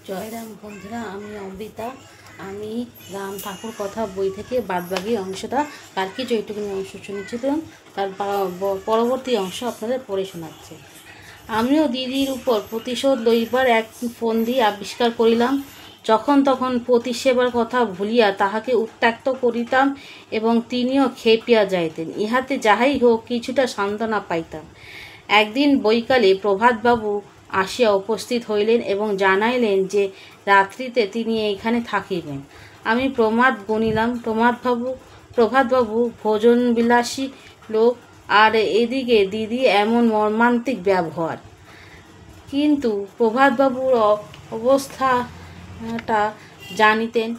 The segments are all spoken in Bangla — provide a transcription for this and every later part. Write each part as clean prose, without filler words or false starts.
জয়রাম বন্ধুরা, আমি অমৃতা। আমি রাম ঠাকুর কথা বই থেকে বাদবাকি অংশটা কালকে যেটুকুনি অংশ শুনেছিলাম তার পরবর্তী অংশ আপনাদের পড়ে শোনাচ্ছে। আমিও দিদির উপর প্রতিশোধ লইবার এক ফন্দি আবিষ্কার করিলাম। যখন তখন প্রতিসেবার কথা ভুলিয়া তাহাকে উত্ত্যক্ত করিতাম এবং তিনিও খেপিয়া যাইতেন। ইহাতে যাহাই হোক কিছুটা সান্ত্বনা পাইতাম। একদিন বৈকালে প্রভাতবাবু আসিয়া উপস্থিত হইলেন এবং জানাইলেন যে রাত্রিতে তিনি এইখানে থাকিবেন। আমি প্রমাদ গণিলাম। প্রভাতবাবু ভোজনবিলাসী লোক, আর এদিকে দিদি এমন মর্মান্তিক ব্যবহার। কিন্তু প্রভাতবাবুর অবস্থাটা জানিতেন।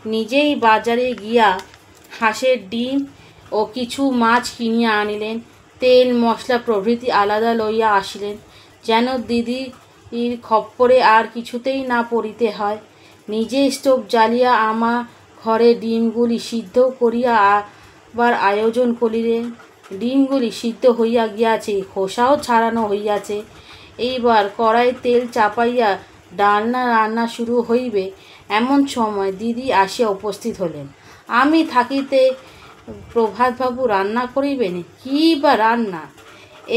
নিজেই বাজারে গিয়া হাঁসের ডিম ও কিছু মাছ কিনিয়া আনিলেন। তেল মশলা প্রভৃতি আলাদা লইয়া আসিলেন, যেন দিদির খপ্পরে আর কিছুতেই না পড়িতে হয়। নিজে স্টোভ জ্বালিয়া আমার ঘরে ডিমগুলি সিদ্ধ করিয়া আবার আয়োজন করিলেন। ডিমগুলি সিদ্ধ হইয়া গিয়াছে, খোসাও ছাড়ানো হইয়াছে। এইবার কড়াই তেল চাপাইয়া ডালনা রান্না শুরু হইবে। এমন সময় দিদি আসিয়া উপস্থিত হলেন। আমি থাকিতে প্রভাতবাবু রান্না করিবেন? কী বা রান্না?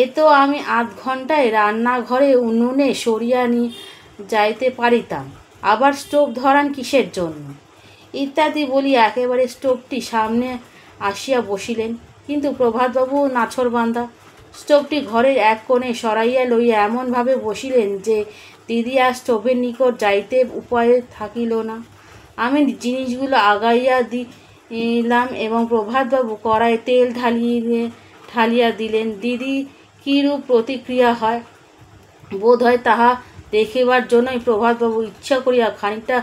এ তো আমি আধ ঘণ্টায় রান্নাঘরে উনুনে সরিয়া নিয়ে যাইতে পারিতাম। আবার স্টোভ ধরান কিসের জন্য? ইত্যাদি বলিয়া একেবারে স্টোভটি সামনে আসিয়া বসিলেন। কিন্তু প্রভাতবাবু নাছোড়বান্দা। স্টোভটি ঘরের এক কোণে সরাইয়া লইয়া এমনভাবে বসিলেন যে দিদি আর স্টোভের নিকট যাইতে উপায় থাকিল না। আমি জিনিসগুলো আগাইয়া দিলাম এবং প্রভাতবাবু কড়াই তেল ঢালিয়া দিলেন। দিদি কীরূপ প্রতিক্রিয়া হয় বোধ হয় তাহা দেখিবার জন্যই প্রভাতবাবু ইচ্ছা করিয়া খানিকটা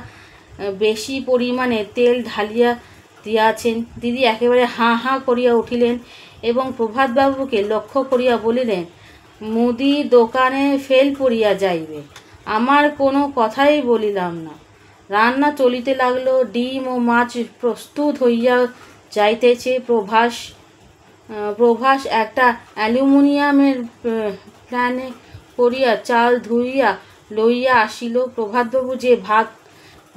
বেশি পরিমাণে তেল ঢালিয়া দিয়াছেন। দিদি একেবারে হাঁ হাঁ করিয়া উঠিলেন এবং প্রভাতবাবুকে লক্ষ্য করিয়া বলিলেন, মুদির দোকানে ফেল পড়িয়া যাইবে। আমার কোনো কথাই বলিলাম না। রান্না চলিতে লাগলো। ডিম ও মাছ প্রস্তুত হইয়া যাইতেছে। প্রভাস একটা অ্যালুমিনিয়ামের প্যানে করিয়া চাল ধুইয়া লইয়া আসিল। প্রভাতবাবু যে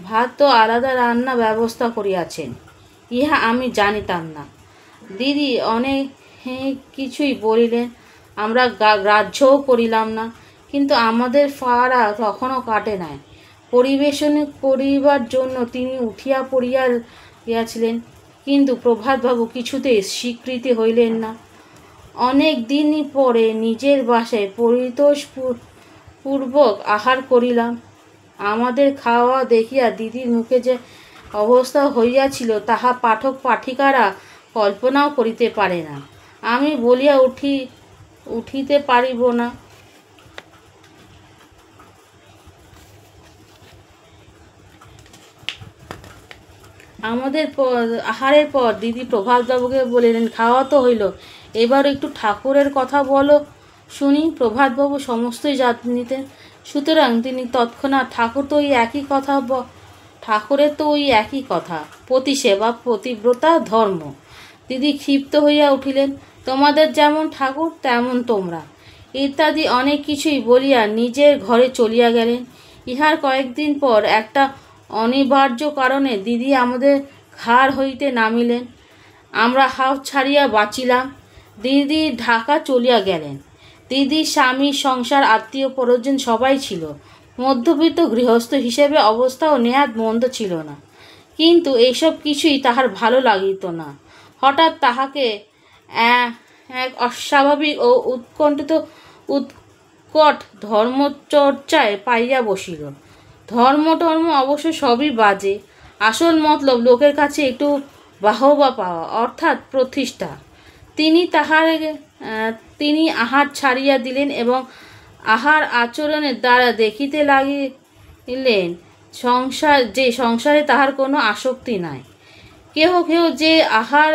ভাত তো আলাদা রান্না ব্যবস্থা করিয়াছেন, ইহা আমি জানিতাম না। দিদি অনেক কিছুই বলিলেন, আমরা গ্রাহ্যও করিলাম না। কিন্তু আমাদের ফাড়া তখনও কাটে নাই। পরিবেশন করিবার জন্য তিনি উঠিয়া পড়িয়া গিয়াছিলেন, কিন্তু প্রভাতবাবু কিছুতেই স্বীকৃতি হইলেন না। অনেক দিন পরে নিজের বাসায় পরিতোষপূর্বক আহার করিলাম। আমাদের খাওয়া দেখিয়া দিদির মুখে যে অবস্থা হইয়াছিল তাহা পাঠক পাঠিকারা কল্পনাও করিতে পারে না। আমি বলিয়া উঠিতে পারিব না। আমাদের আহারের পর দিদি প্রভাতবাবুকে বলিলেন, খাওয়া তো হইল, এবার একটু ঠাকুরের কথা বলো শুনি। প্রভাতবাবু সমস্তই জানিতেন, সুতরাং তিনি তৎক্ষণাৎ ঠাকুরের তো ওই একই কথা, পতিসেবা, পতিব্রতা, ধর্ম। দিদি ক্ষিপ্ত হইয়া উঠিলেন, তোমাদের যেমন ঠাকুর তেমন তোমরা, ইত্যাদি অনেক কিছুই বলিয়া নিজের ঘরে চলিয়া গেলেন। ইহার কয়েকদিন পর একটা অনিবার্য কারণে দিদি আমাদের ঘাড় হইতে নামিলেন। আমরা হাঁফ ছাড়িয়া বাঁচিলাম। দিদি ঢাকা চলিয়া গেলেন। দিদির স্বামী, সংসার, আত্মীয় পরিজন সবাই ছিল। মধ্যবিত্ত গৃহস্থ হিসেবে অবস্থাও নেহাত মন্দ ছিল না। কিন্তু এইসব কিছুই তাহার ভালো লাগিত না। হঠাৎ তাহাকে এক অস্বাভাবিক ও উৎকট ধর্মচর্চায় পাইয়া বসিল। ধর্ম অবশ্য সবই বাজে। আসল মতলব লোকের কাছে একটু বাহবা পাওয়া, অর্থাৎ প্রতিষ্ঠা। তিনি আহার ছাড়িয়া দিলেন এবং আহার আচরণের দ্বারা দেখিতে লাগিলেন সংসারে তাহার কোনো আসক্তি নাই। কেহ যে আহার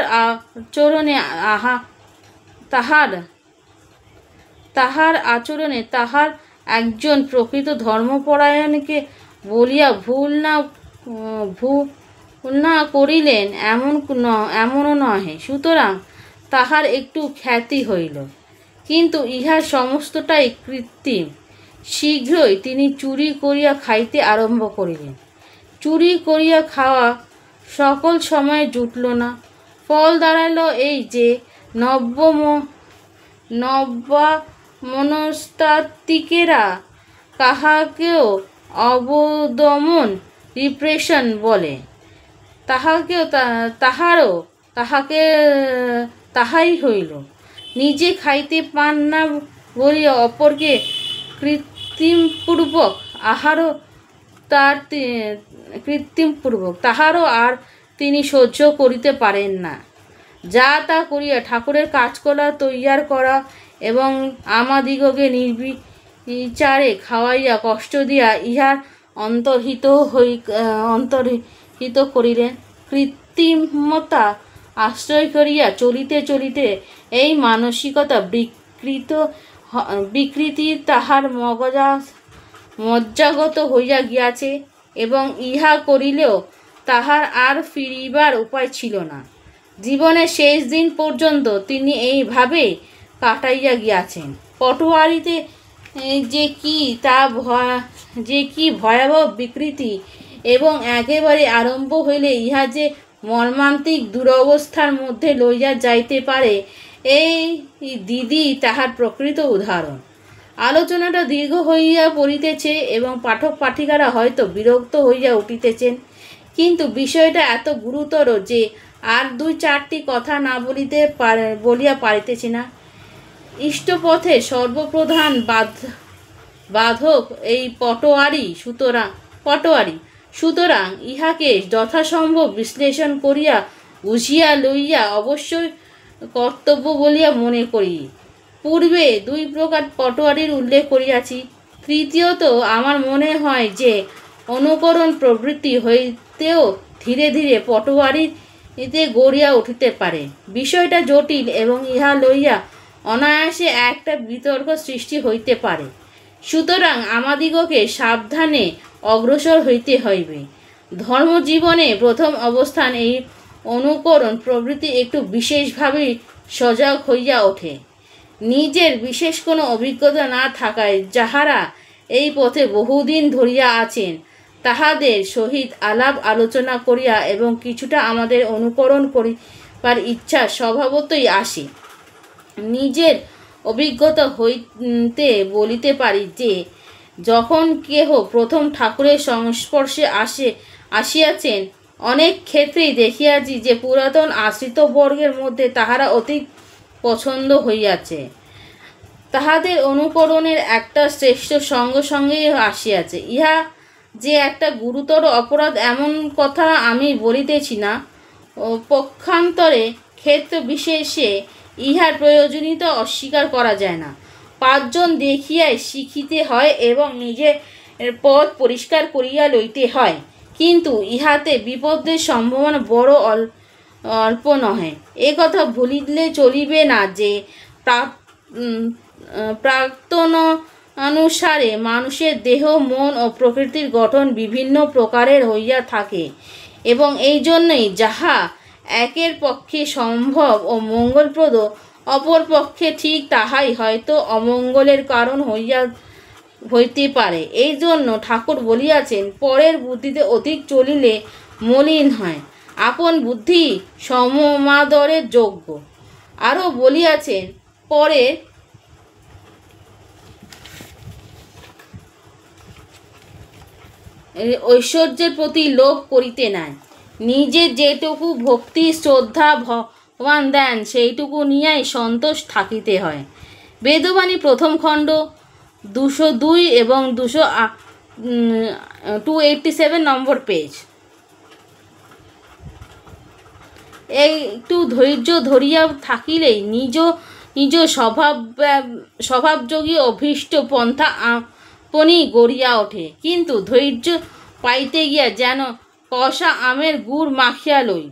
আচরণে তাহার একজন প্রকৃত ধর্মপরায়ণকে বলিয়া ভুল না করিলেন এমনও নহে। সুতরাং তাহার একটু খ্যাতি হইল, কিন্তু ইহা সমস্তটাই কৃত্রিম। শীঘ্রই তিনি চুরি করিয়া খাইতে আরম্ভ করিলেন। চুরি করিয়া খাওয়া সকল সময়ে জুটল না। ফল দাঁড়ালো এই যে নব্যমনস্তাত্ত্বিকেরা কাহাকেও অবদমন রিপ্রেশন বলে, তাহাই হইল। নিজে খাইতে পান না বলিয়া অপরকে তাহারও আর তিনি সহ্য করিতে পারেন না। যা তা করিয়া ঠাকুরের কাজকলা তৈয়ার করা এবং আমাদিগকে নির্বিচারে খাওয়াইয়া কষ্ট দিয়া ইহার অন্তর্হিত করিলেন। কৃত্রিমতা আশ্রয় করিয়া চলিতে চলিতে এই মানসিকতা বিকৃতি তাহার মজ্জাগত হইয়া গিয়াছে এবং ইহা করিলেও তাহার আর ফিরিবার উপায় ছিল না। জীবনের শেষ দিন পর্যন্ত তিনি এইভাবে কাটাইয়া গিয়াছেন। পটোয়ারিতে যে কি ভয়াবহ বিকৃতি এবং একেবারে আরম্ভ হইলে ইহা যে মর্মান্তিক দুরবস্থার মধ্যে লইয়া যাইতে পারে, এই দিদি তাহার প্রকৃত উদাহরণ। আলোচনাটা দীর্ঘ হইয়া পড়িতেছে এবং পাঠক পাঠিকারা হয়তো বিরক্ত হইয়া উঠিতেছেন, কিন্তু বিষয়টা এত গুরুতর যে আর 2-4টি কথা না বলিয়া পারিতেছি না। ইষ্টপথে সর্বপ্রধান বাধক এই পটোয়ারি। সুতরাং ইহাকে যথাসম্ভব বিশ্লেষণ করিয়া বুঝিয়া লইয়া অবশ্যই কর্তব্য বলিয়া মনে করি। পূর্বে 2 প্রকার পটোয়ারির উল্লেখ করিয়াছি। তৃতীয়ত আমার মনে হয় যে অনুকরণ প্রবৃত্তি হইতেও ধীরে ধীরে পটোয়ারিতে গড়িয়া উঠিতে পারে। বিষয়টা জটিল এবং ইহা লইয়া অনায়াসে একটা বিতর্ক সৃষ্টি হইতে পারে। সুতরাং আমাদিগকে সাবধানে অগ্রসর হইতে হইবে। ধর্মজীবনে প্রথম অবস্থান এই অনুকরণ প্রবৃত্তি একটু বিশেষভাবে সজাগ হইয়া ওঠে। নিজের বিশেষ কোনো অভিজ্ঞতা না থাকায় যাহারা এই পথে বহুদিন ধরিয়া আছেন, তাহাদের সহিত আলাপ আলোচনা করিয়া এবং কিছুটা আমাদের অনুকরণ করিবার ইচ্ছা স্বভাবতই আসে। নিজের অভিজ্ঞতা হইতে বলিতে পারি যে যখন কেহ প্রথম ঠাকুরের সংস্পর্শে আসিয়াছেন, অনেক ক্ষেত্রেই দেখিয়াছি যে পুরাতন আশ্রিত বর্গের মধ্যে তাহারা অতি পছন্দ হইয়াছে। তাহাদের অনুকরণের একটা শ্রেষ্ঠ সঙ্গে আসিয়াছে। ইহা যে একটা গুরুতর অপরাধ এমন কথা আমি বলিতেছি না। পক্ষান্তরে ক্ষেত্র বিশেষে ইহার প্রয়োজনীয়তা অস্বীকার করা যায় না। 5 জন দেখিয়াই শিখিতে হয় এবং নিজের পথ পরিষ্কার করিয়া লইতে হয়, কিন্তু ইহাতে বিপদের সম্ভাবনা বড় অল্প নহে। এ কথা ভুলিলে চলিবে না যে প্রাক্তনানুসারে মানুষের দেহ, মন ও প্রকৃতির গঠন বিভিন্ন প্রকারের হইয়া থাকে এবং এই জন্যই যাহা একের পক্ষে সম্ভব ও মঙ্গলপ্রদ, অপর পক্ষে ঠিক তাহাই হয়তো অমঙ্গলের কারণ হইতে পারে। এই জন্য ঠাকুর বলিয়াছেন, পরের বুদ্ধিতে অধিক চলিলে মলিন হয়, আপন বুদ্ধি সমাদরের যোগ্য। আরও বলিয়াছেন, পরের ঐশ্বর্যের প্রতি লোভ করিতে নাই। নিজের যেটুকু ভক্তি শ্রদ্ধা ভগবান দেন সেইটুকু নিয়েই সন্তোষ থাকিতে হয়। বেদবাণী প্রথম খণ্ড 202 এবং 287 নম্বর পেজ। একটু ধৈর্য ধরিয়া থাকিলেই নিজ স্বভাবযোগী অভীষ্ট পন্থা আপনি গড়িয়া ওঠে, কিন্তু ধৈর্য পাইতে গিয়া যেন কষা আমের গুড় মাখিয়া লই।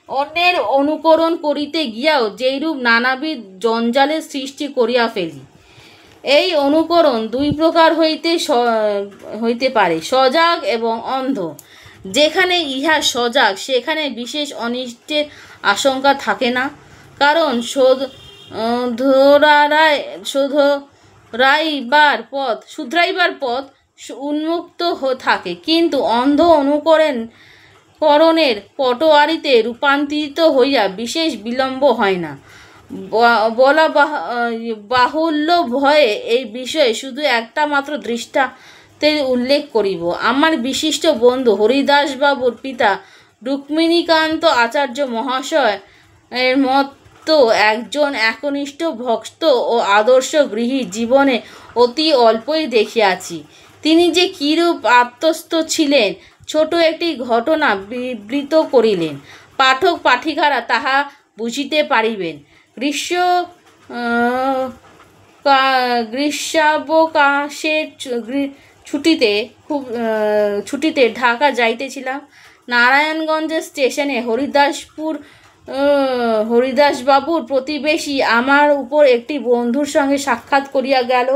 অন্যের অনুকরণ করিতে গিয়াও যেইরূপ নানাবিধ জঞ্জালের সৃষ্টি করিয়া ফেলি। এই অনুকরণ 2 প্রকার হইতে পারে, সজাগ এবং অন্ধ। যেখানে ইহা সজাগ সেখানে বিশেষ অনিষ্টের আশঙ্কা থাকে না, কারণ শুধরাইবার পথ উন্মুক্ত থাকে, কিন্তু অন্ধ করণের পটোয়ারিতে রূপান্তরিত হইয়া বিশেষ বিলম্ব হয় না। বলা বাহুল্য ভয়ে এই বিষয়ে শুধু একটা মাত্র দৃষ্টান্তের উল্লেখ করিব। আমার বিশিষ্ট বন্ধু হরিদাসবাবুর পিতা রুক্মিণীকান্ত আচার্য মহাশয় এর মতো একজন একনিষ্ঠ ভক্ত ও আদর্শ গৃহী জীবনে অতি অল্পই দেখিয়াছি। তিনি যে কিরূপ আত্মস্থ ছিলেন, ছোট একটি ঘটনা বিবৃত করিলেন, পাঠক পাঠিকারা তাহা বুঝিতে পারিবেন। গ্রীষ্মাবকাশের ছুটিতে ঢাকা যাইতেছিলাম। নারায়ণগঞ্জ স্টেশনে হরিদাসবাবুর প্রতিবেশী আমার উপর একটি বন্ধুর সঙ্গে সাক্ষাৎ করিয়া গেল।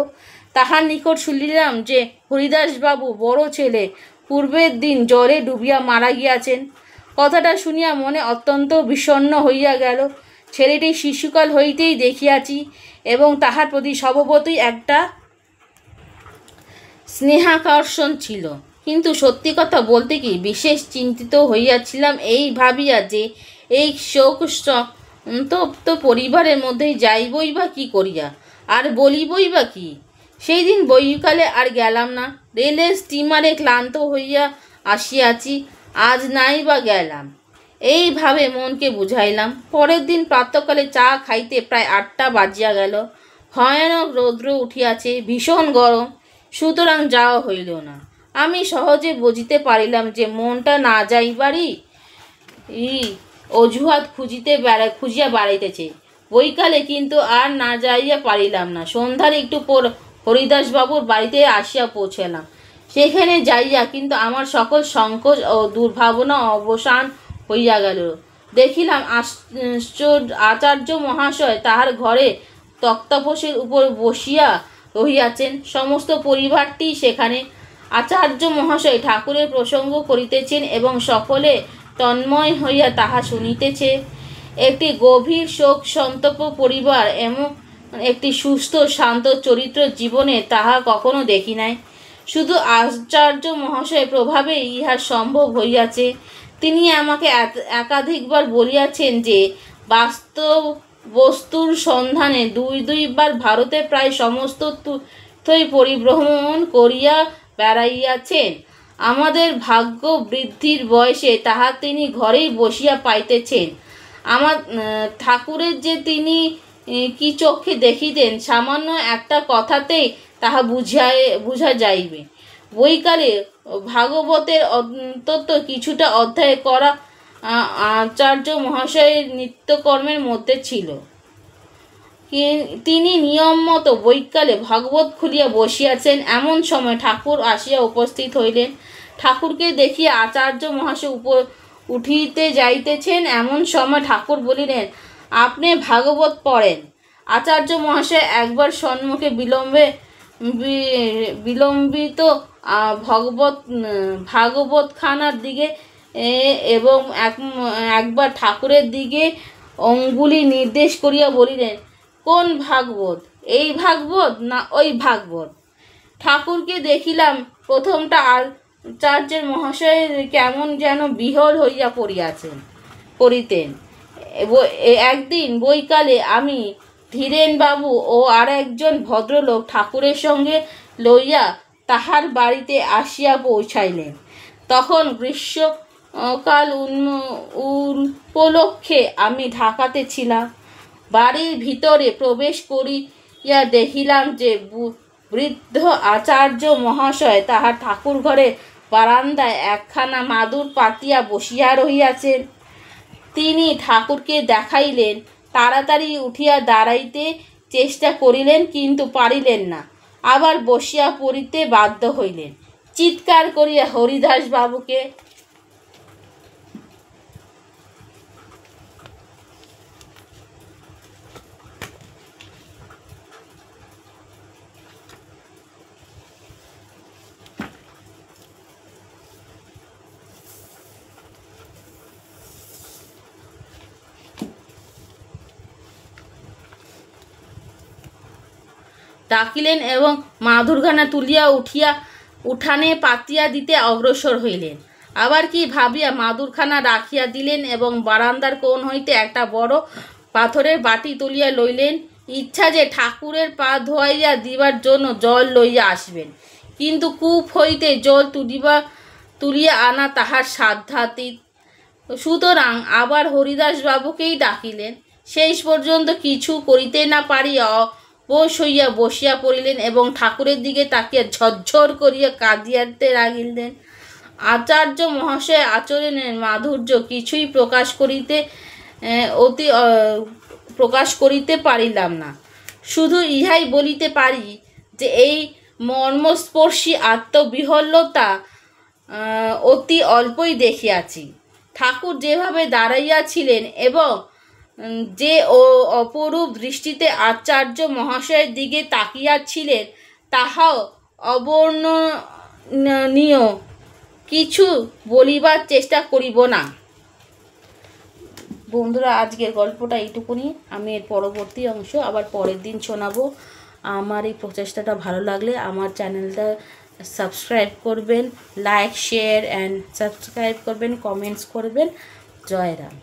তাহার নিকট শুনিলাম যে হরিদাসবাবু বড় ছেলে পূর্বের দিন জ্বরে ডুবিয়া মারা গিয়াছেন। কথাটা শুনিয়া মনে অত্যন্ত বিষণ্ণ হইয়া গেল। ছেলেটি শিশুকাল হইতেই দেখিয়াছি এবং তাহার প্রতি স্বভাবতই একটা স্নেহাকর্ষণ ছিল। কিন্তু সত্যি কথা বলতে কি, বিশেষ চিন্তিত হইয়াছিলাম এই ভাবিয়া যে এই শোকসন্তপ্ত পরিবারের মধ্যে যাইবই বা কি করিয়া, আর বলিবই বা কি। সেই দিন বৈকালে আর গেলাম না। রেলের স্টিমারে ক্লান্ত হইয়া আসিয়াছি, আজ নাই বা গেলাম, এইভাবে মনকে বুঝাইলাম। পরের দিন প্রাতঃকালে চা খাইতে প্রায় 8টা বাজিয়া গেল। ভয়ানক রৌদ্র উঠিয়াছে, ভীষণ গরম, সুতরাং যাওয়া হইল না। আমি সহজে বুঝিতে পারিলাম যে মনটা না যাইবারই অজুহাত খুঁজিয়া বেড়াইতেছে। বৈকালে কিন্তু আর না যাইয়া পারিলাম না। সন্ধ্যার একটু পর হরিদাসবাবুর বাড়িতে আসিয়া পৌঁছালাম। সেখানে যাইয়া কিন্তু আমার সকল সংকোচ ও দুর্ভাবনা অবসান হইয়া গেল। দেখিলাম আচার্য মহাশয় তাহার ঘরে তক্তাপোশের উপর বসিয়া রহিয়াছেন। সমস্ত পরিবারটি সেখানে। আচার্য মহাশয় ঠাকুরের প্রসঙ্গ করিতেছেন এবং সকলে তন্ময় হইয়া তাহা শুনিতেছে। একটি গভীর শোক সন্তপ্ত পরিবার এমন একটি সুস্থ শান্ত চরিত্র জীবনে তাহা কখনো দেখি নাই। শুধু আচার্য মহাশয় প্রভাবে ইহা সম্ভব হইয়াছে। তিনি আমাকে একাধিকবার বলিয়াছেন যে বস্তুর সন্ধানে দুইবার ভারতে প্রায় সমস্ত তীর্থই পরিভ্রমণ করিয়া বেড়াইয়াছেন। আমাদের ভাগ্য বৃদ্ধির বয়সে তাহা তিনি ঘরেই বসিয়া পাইতেছেন। আমার ঠাকুরের যে তিনি কি চক্ষে দেখিতেন, সামান্য একটা কথাতেই তাহা বুঝা যাইবে। বৈকালে ভাগবতের অন্তত কিছুটা অধ্যায় করা আচার্য মহাশয়ের নিত্যকর্মের মধ্যে ছিল। তিনি নিয়ম মতো বৈকালে ভাগবত খুলিয়া বসিয়াছেন। এমন সময় ঠাকুর আসিয়া উপস্থিত হইলেন। ঠাকুরকে দেখিয়া আচার্য মহাশয় উঠিতে যাইতেছেন। এমন সময় ঠাকুর বলিলেন, আপনি ভাগবত পড়েন। আচার্য মহাশয় একবার সম্মুখে বিলম্বিত ভাগবতখানার দিকে এবং একবার ঠাকুরের দিকে অঙ্গুলি নির্দেশ করিয়া বলিলেন, কোন ভাগবত, এই ভাগবত না ওই ভাগবত? ঠাকুরকে দেখিলাম প্রথমটা আচার্যের মহাশয়ের কেমন যেন বিহ্বল হইয়া পড়িতেন। একদিন বৈকালে আমি ধীরেনবাবু ও আর একজন ভদ্রলোক ঠাকুরের সঙ্গে লইয়া তাহার বাড়িতে আসিয়া পৌঁছাইলেন। তখন গ্রীষ্মকাল উপলক্ষে আমি ঢাকাতে ছিলাম। বাড়ির ভিতরে প্রবেশ করিয়া দেখিলাম যে বৃদ্ধ আচার্য মহাশয় তাহার ঠাকুর ঘরে বারান্দায় একখানা মাদুর পাতিয়া বসিয়া রহিয়াছেন। তিনি ঠাকুরকে দেখাইলেন, তাড়াতাড়ি উঠিয়া দাঁড়াইতে চেষ্টা করিলেন, কিন্তু পারিলেন না। আবার বসিয়া পড়িতে বাধ্য হইলেন। চিৎকার করিয়া হরিদাসবাবুকে ডাকিলেন এবং মাদুরখানা তুলিয়া উঠানে পাতিয়া দিতে অগ্রসর হইলেন। আবার কি ভাবিয়া মাদুরখানা রাখিয়া দিলেন এবং বারান্দার কোণ হইতে একটা বড় পাথরের বাটি তুলিয়া লইলেন, ইচ্ছা যে ঠাকুরের পা ধোয়াইয়া দিবার জন্য জল লইয়া আসবেন। কিন্তু কূপ হইতে জল তুলিয়া আনা তাহার সাধ্যাতীত। সুতরাং আবার হরিদাসবাবুকেই ডাকিলেন। শেষ পর্যন্ত কিছু করিতে না পারিয়া অবশ হইয়া বসিয়া পড়িলেন এবং ঠাকুরের দিকে তাকিয়া ঝরঝর করিয়া কাঁদিয়াতে লাগিলেন। আচার্য মহাশয় আচরণের মাধুর্য কিছুই প্রকাশ করিতে পারিলাম না। শুধু ইহাই বলিতে পারি যে এই মর্মস্পর্শী আত্মবিহ্বলতা অতি অল্পই দেখিয়াছি। ঠাকুর যেভাবে দাঁড়াইয়াছিলেন এবং যে অপরূপ দৃষ্টিতে আচার্য মহাশয়ের দিকে তাকিয়াছিলেন তাহাও অবর্ণনীয়। কিছু বলিবার চেষ্টা করিব না। বন্ধুরা, আজকের গল্পটা এইটুকুনি। আমি এর পরবর্তী অংশ আবার পরের দিন শোনাবো। আমার এই প্রচেষ্টাটা ভালো লাগলে আমার চ্যানেলটা সাবস্ক্রাইব করবেন, লাইক, শেয়ার অ্যান্ড সাবস্ক্রাইব করবেন, কমেন্টস করবেন। জয় রাম।